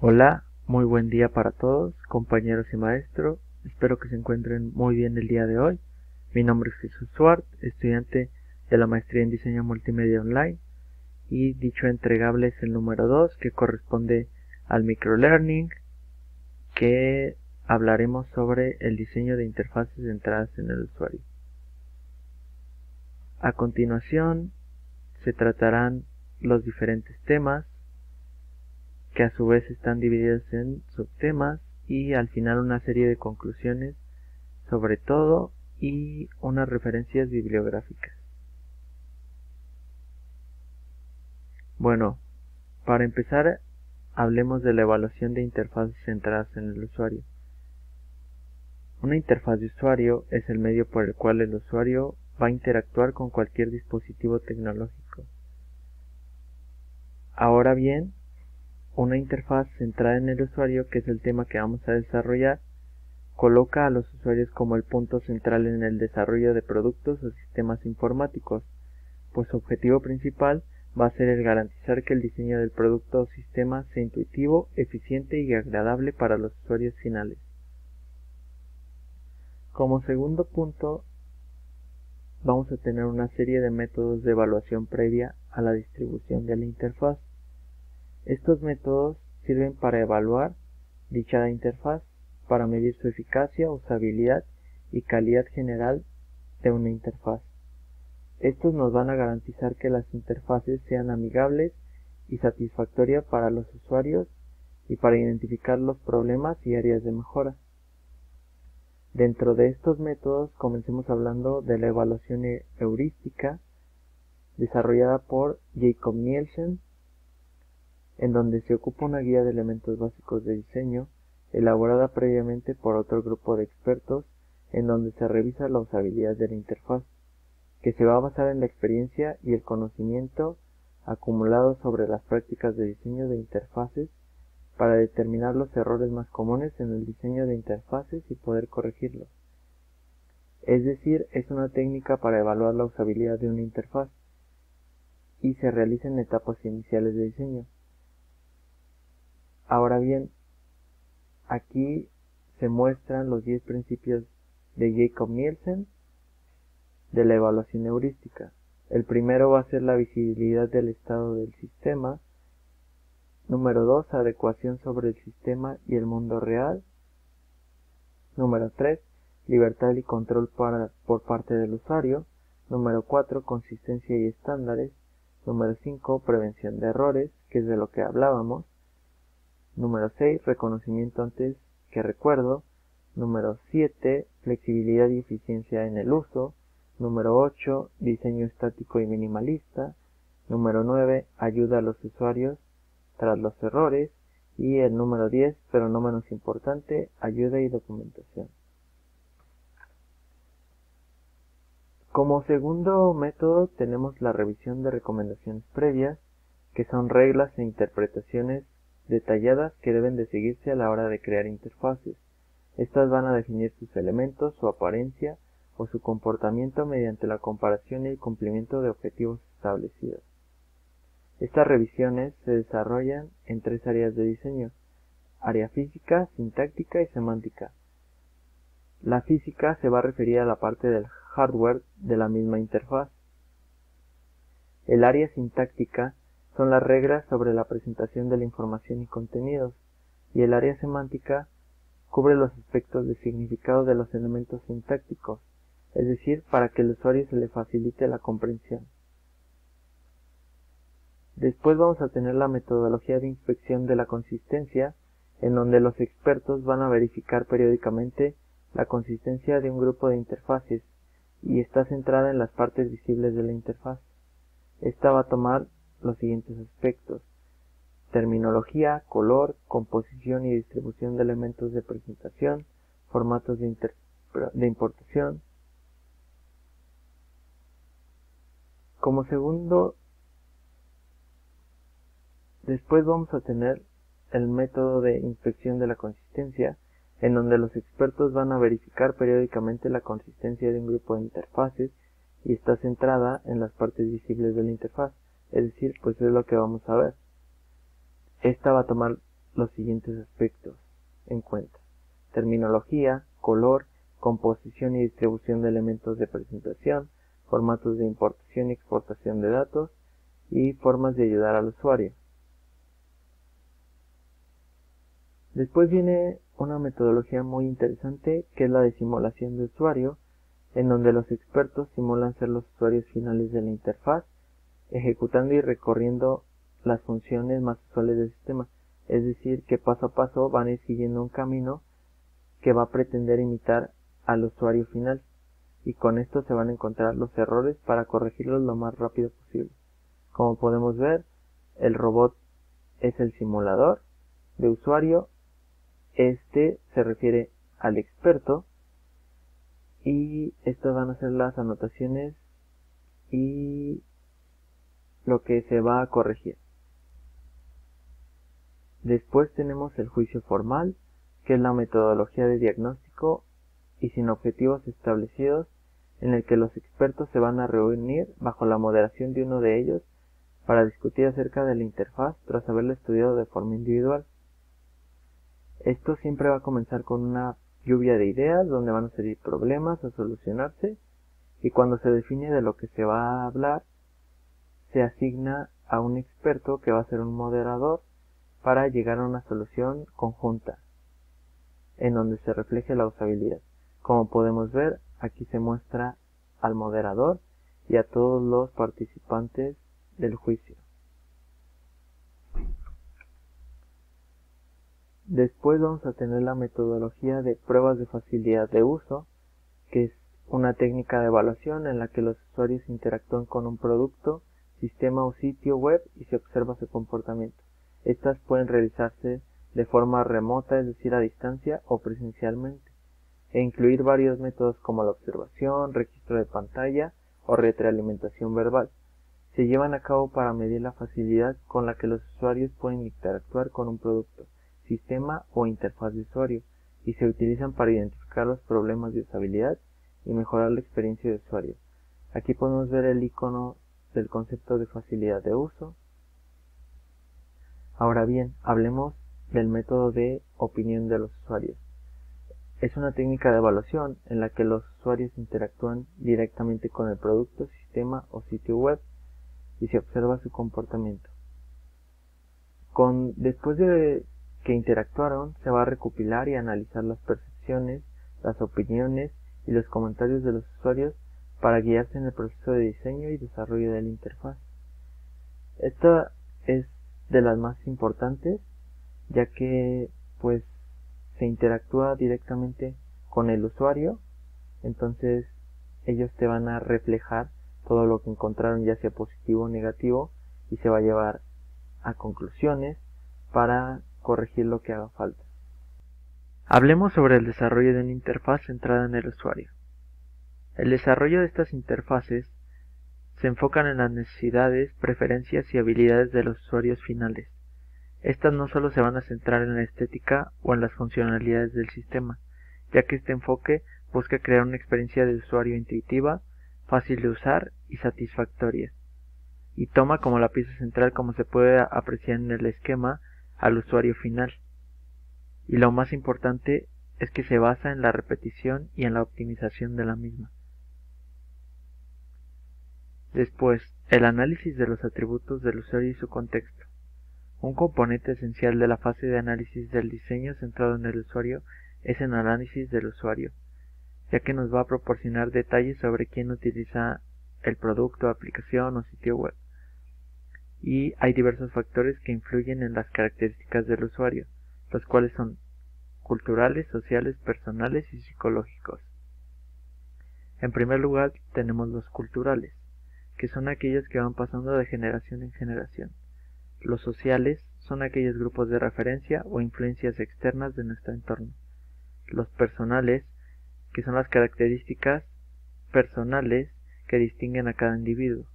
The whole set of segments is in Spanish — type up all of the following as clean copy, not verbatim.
Hola, muy buen día para todos, compañeros y maestros. Espero que se encuentren muy bien el día de hoy. Mi nombre es Jesús Suárez, estudiante de la maestría en diseño multimedia online, y dicho entregable es el número 2, que corresponde al microlearning, que hablaremos sobre el diseño de interfaces centradas en el usuario. A continuación se tratarán los diferentes temas, que a su vez están divididos en subtemas, y al final una serie de conclusiones sobre todo y unas referencias bibliográficas. Bueno, para empezar, hablemos de la evaluación de interfaces centradas en el usuario. Una interfaz de usuario es el medio por el cual el usuario va a interactuar con cualquier dispositivo tecnológico. Ahora bien, una interfaz centrada en el usuario, que es el tema que vamos a desarrollar, coloca a los usuarios como el punto central en el desarrollo de productos o sistemas informáticos, pues su objetivo principal va a ser el garantizar que el diseño del producto o sistema sea intuitivo, eficiente y agradable para los usuarios finales. Como segundo punto, vamos a tener una serie de métodos de evaluación previa a la distribución de la interfaz. Estos métodos sirven para evaluar dicha interfaz, para medir su eficacia, usabilidad y calidad general de una interfaz. Estos nos van a garantizar que las interfaces sean amigables y satisfactorias para los usuarios y para identificar los problemas y áreas de mejora. Dentro de estos métodos, comencemos hablando de la evaluación heurística desarrollada por Jakob Nielsen, en donde se ocupa una guía de elementos básicos de diseño elaborada previamente por otro grupo de expertos, en donde se revisa la usabilidad de la interfaz, que se va a basar en la experiencia y el conocimiento acumulado sobre las prácticas de diseño de interfaces para determinar los errores más comunes en el diseño de interfaces y poder corregirlos. Es decir, es una técnica para evaluar la usabilidad de una interfaz y se realiza en etapas iniciales de diseño. Ahora bien, aquí se muestran los 10 principios de Jakob Nielsen de la evaluación heurística. El primero va a ser la visibilidad del estado del sistema. Número 2, adecuación sobre el sistema y el mundo real. Número 3, libertad y control por parte del usuario. Número 4, consistencia y estándares. Número 5, prevención de errores, que es de lo que hablábamos. Número 6, reconocimiento antes que recuerdo. Número 7, flexibilidad y eficiencia en el uso. Número 8, diseño estático y minimalista. Número 9, ayuda a los usuarios tras los errores. Y el número 10, pero no menos importante, ayuda y documentación. Como segundo método tenemos la revisión de recomendaciones previas, que son reglas e interpretaciones detalladas que deben de seguirse a la hora de crear interfaces. Estas van a definir sus elementos, su apariencia o su comportamiento mediante la comparación y el cumplimiento de objetivos establecidos. Estas revisiones se desarrollan en 3 áreas de diseño: área física, sintáctica y semántica. La física se va a referir a la parte del hardware de la misma interfaz. El área sintáctica son las reglas sobre la presentación de la información y contenidos, y el área semántica cubre los aspectos de significado de los elementos sintácticos, es decir, para que al usuario se le facilite la comprensión. Después vamos a tener la metodología de inspección de la consistencia, en donde los expertos van a verificar periódicamente la consistencia de un grupo de interfaces, y está centrada en las partes visibles de la interfaz. Esta va a tomar los siguientes aspectos: terminología, color, composición y distribución de elementos de presentación, formatos de importación. Como segundo, después vamos a tener el método de inspección de la consistencia, en donde los expertos van a verificar periódicamente la consistencia de un grupo de interfaces y está centrada en las partes visibles de la interfaz, es decir, pues es lo que vamos a ver. Esta va a tomar los siguientes aspectos en cuenta: terminología, color, composición y distribución de elementos de presentación, formatos de importación y exportación de datos y formas de ayudar al usuario. Después viene una metodología muy interesante que es la de simulación de usuario, en donde los expertos simulan ser los usuarios finales de la interfaz, ejecutando y recorriendo las funciones más usuales del sistema. Es decir, que paso a paso van a ir siguiendo un camino que va a pretender imitar al usuario final, y con esto se van a encontrar los errores para corregirlos lo más rápido posible. Como podemos ver, el robot es el simulador de usuario, este se refiere al experto, y estas van a ser las anotaciones y lo que se va a corregir. Después tenemos el juicio formal, que es la metodología de diagnóstico y sin objetivos establecidos, en el que los expertos se van a reunir bajo la moderación de uno de ellos para discutir acerca de la interfaz tras haberla estudiado de forma individual. Esto siempre va a comenzar con una lluvia de ideas donde van a salir problemas a solucionarse, y cuando se define de lo que se va a hablar, se asigna a un experto que va a ser un moderador para llegar a una solución conjunta en donde se refleje la usabilidad. Como podemos ver, aquí se muestra al moderador y a todos los participantes del juicio. Después vamos a tener la metodología de pruebas de facilidad de uso, que es una técnica de evaluación en la que los usuarios interactúan con un producto, sistema o sitio web y se observa su comportamiento. Estas pueden realizarse de forma remota, es decir, a distancia o presencialmente, e incluir varios métodos como la observación, registro de pantalla o retroalimentación verbal. Se llevan a cabo para medir la facilidad con la que los usuarios pueden interactuar con un producto, sistema o interfaz de usuario, y se utilizan para identificar los problemas de usabilidad y mejorar la experiencia de usuario. Aquí podemos ver el icono del concepto de facilidad de uso. Ahora bien, hablemos del método de opinión de los usuarios. Es una técnica de evaluación en la que los usuarios interactúan directamente con el producto, sistema o sitio web y se observa su comportamiento. Después de que interactuaron, se va a recopilar y analizar las percepciones, las opiniones y los comentarios de los usuarios para guiarse en el proceso de diseño y desarrollo de la interfaz. Esta es de las más importantes, ya que pues se interactúa directamente con el usuario, entonces ellos te van a reflejar todo lo que encontraron, ya sea positivo o negativo, y se va a llevar a conclusiones para corregir lo que haga falta. Hablemos sobre el desarrollo de una interfaz centrada en el usuario. El desarrollo de estas interfaces se enfocan en las necesidades, preferencias y habilidades de los usuarios finales. Estas no solo se van a centrar en la estética o en las funcionalidades del sistema, ya que este enfoque busca crear una experiencia de usuario intuitiva, fácil de usar y satisfactoria, y toma como la pieza central, como se puede apreciar en el esquema, al usuario final. Y lo más importante es que se basa en la repetición y en la optimización de la misma. Después, el análisis de los atributos del usuario y su contexto. Un componente esencial de la fase de análisis del diseño centrado en el usuario es el análisis del usuario, ya que nos va a proporcionar detalles sobre quién utiliza el producto, aplicación o sitio web. Y hay diversos factores que influyen en las características del usuario, los cuales son culturales, sociales, personales y psicológicos. En primer lugar tenemos los culturales, que son aquellos que van pasando de generación en generación. Los sociales son aquellos grupos de referencia o influencias externas de nuestro entorno. Los personales, que son las características personales que distinguen a cada individuo.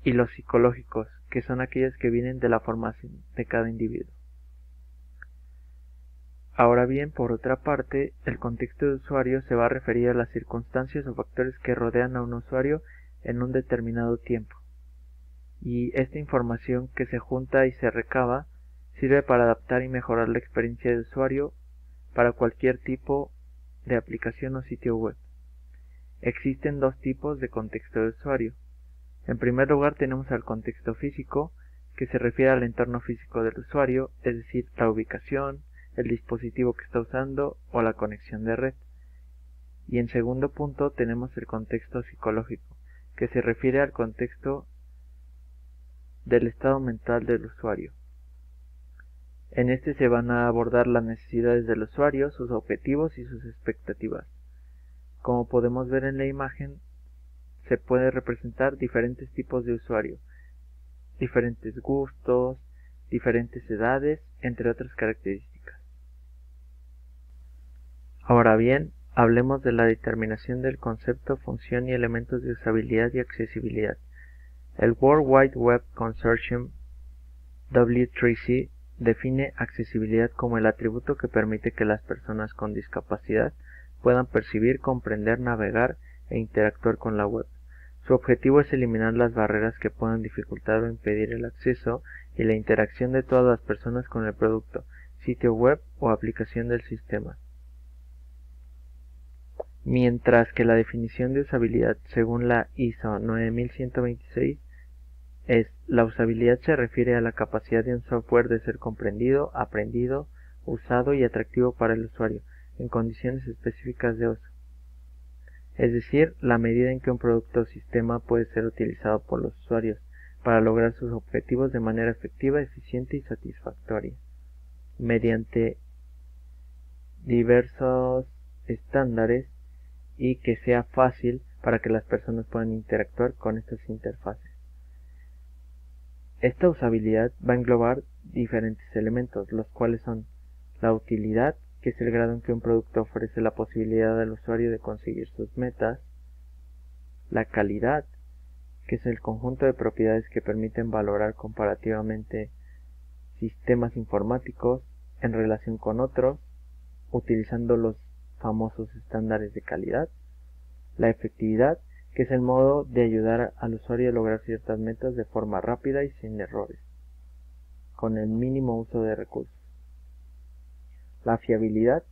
Y los psicológicos, que son aquellos que vienen de la formación de cada individuo. Ahora bien, por otra parte, el contexto de usuario se va a referir a las circunstancias o factores que rodean a un usuario en un determinado tiempo. Y esta información que se junta y se recaba Sirve para adaptar y mejorar la experiencia de usuario para cualquier tipo de aplicación o sitio web. Existen dos tipos de contexto de usuario. En primer lugar tenemos al contexto físico, que se refiere al entorno físico del usuario, es decir, la ubicación, el dispositivo que está usando o la conexión de red. Y en segundo punto tenemos el contexto psicológico, que se refiere al contexto del estado mental del usuario. En este se van a abordar las necesidades del usuario, sus objetivos y sus expectativas. Como podemos ver en la imagen, se puede representar diferentes tipos de usuario, diferentes gustos, diferentes edades, entre otras características. Ahora bien, hablemos de la determinación del concepto, función y elementos de usabilidad y accesibilidad. El World Wide Web Consortium W3C define accesibilidad como el atributo que permite que las personas con discapacidad puedan percibir, comprender, navegar e interactuar con la web. Su objetivo es eliminar las barreras que puedan dificultar o impedir el acceso y la interacción de todas las personas con el producto, sitio web o aplicación del sistema. Mientras que la definición de usabilidad según la ISO 9126 la usabilidad se refiere a la capacidad de un software de ser comprendido, aprendido, usado y atractivo para el usuario, en condiciones específicas de uso. Es decir, la medida en que un producto o sistema puede ser utilizado por los usuarios para lograr sus objetivos de manera efectiva, eficiente y satisfactoria, mediante diversos estándares y que sea fácil para que las personas puedan interactuar con estas interfaces. Esta usabilidad va a englobar diferentes elementos, los cuales son la utilidad, que es el grado en que un producto ofrece la posibilidad al usuario de conseguir sus metas, la calidad, que es el conjunto de propiedades que permiten valorar comparativamente sistemas informáticos en relación con otros, utilizando los famosos estándares de calidad, la efectividad, que es el modo de ayudar al usuario a lograr ciertas metas de forma rápida y sin errores, con el mínimo uso de recursos. La fiabilidad,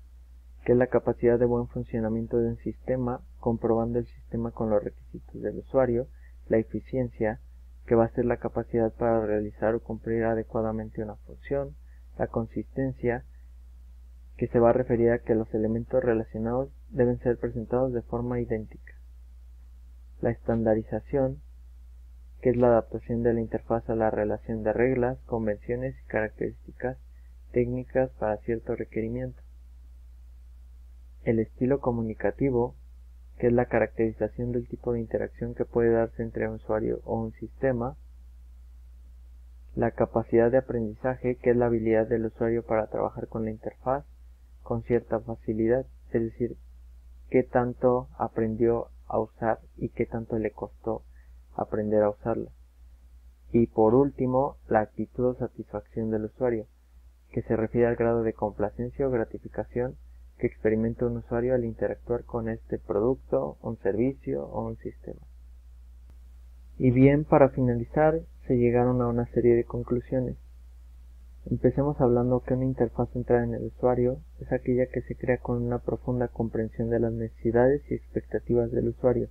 que es la capacidad de buen funcionamiento de un sistema, comprobando el sistema con los requisitos del usuario. La eficiencia, que va a ser la capacidad para realizar o cumplir adecuadamente una función. La consistencia, que se va a referir a que los elementos relacionados deben ser presentados de forma idéntica. La estandarización, que es la adaptación de la interfaz a la relación de reglas, convenciones y características técnicas para cierto requerimiento. El estilo comunicativo, que es la caracterización del tipo de interacción que puede darse entre un usuario o un sistema. La capacidad de aprendizaje, que es la habilidad del usuario para trabajar con la interfaz con cierta facilidad, es decir, qué tanto aprendió a usar y qué tanto le costó aprender a usarla. Y por último, la actitud o satisfacción del usuario, que se refiere al grado de complacencia o gratificación que experimenta un usuario al interactuar con este producto, un servicio o un sistema. Y bien, para finalizar, se llegaron a una serie de conclusiones. Empecemos hablando que una interfaz centrada en el usuario es aquella que se crea con una profunda comprensión de las necesidades y expectativas del usuario.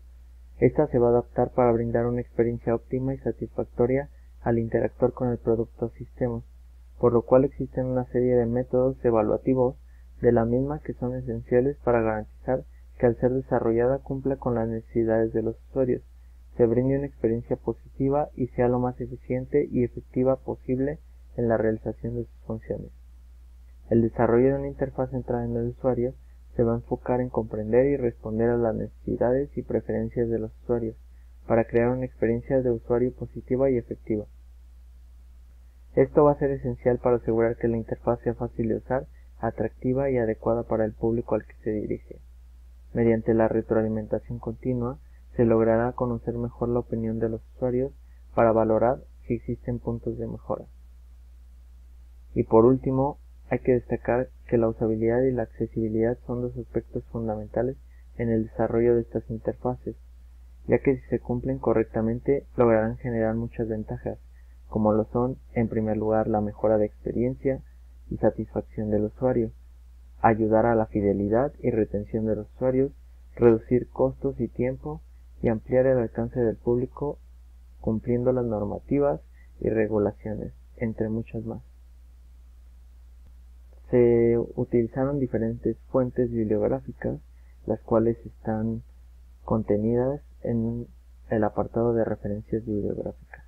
Esta se va a adaptar para brindar una experiencia óptima y satisfactoria al interactuar con el producto o sistema, por lo cual existen una serie de métodos evaluativos de la misma que son esenciales para garantizar que al ser desarrollada cumpla con las necesidades de los usuarios, se brinde una experiencia positiva y sea lo más eficiente y efectiva posible en la realización de sus funciones. El desarrollo de una interfaz centrada en el usuario se va a enfocar en comprender y responder a las necesidades y preferencias de los usuarios para crear una experiencia de usuario positiva y efectiva. Esto va a ser esencial para asegurar que la interfaz sea fácil de usar, atractiva y adecuada para el público al que se dirige. Mediante la retroalimentación continua, se logrará conocer mejor la opinión de los usuarios para valorar si existen puntos de mejora. Y por último, hay que destacar que la usabilidad y la accesibilidad son dos aspectos fundamentales en el desarrollo de estas interfaces, ya que si se cumplen correctamente lograrán generar muchas ventajas, como lo son, en primer lugar, la mejora de experiencia y satisfacción del usuario, ayudar a la fidelidad y retención de los usuarios, reducir costos y tiempo y ampliar el alcance del público cumpliendo las normativas y regulaciones, entre muchas más. Se utilizaron diferentes fuentes bibliográficas, las cuales están contenidas en el apartado de referencias bibliográficas.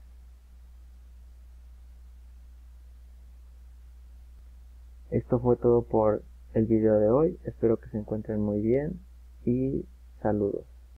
Esto fue todo por el video de hoy, espero que se encuentren muy bien y saludos.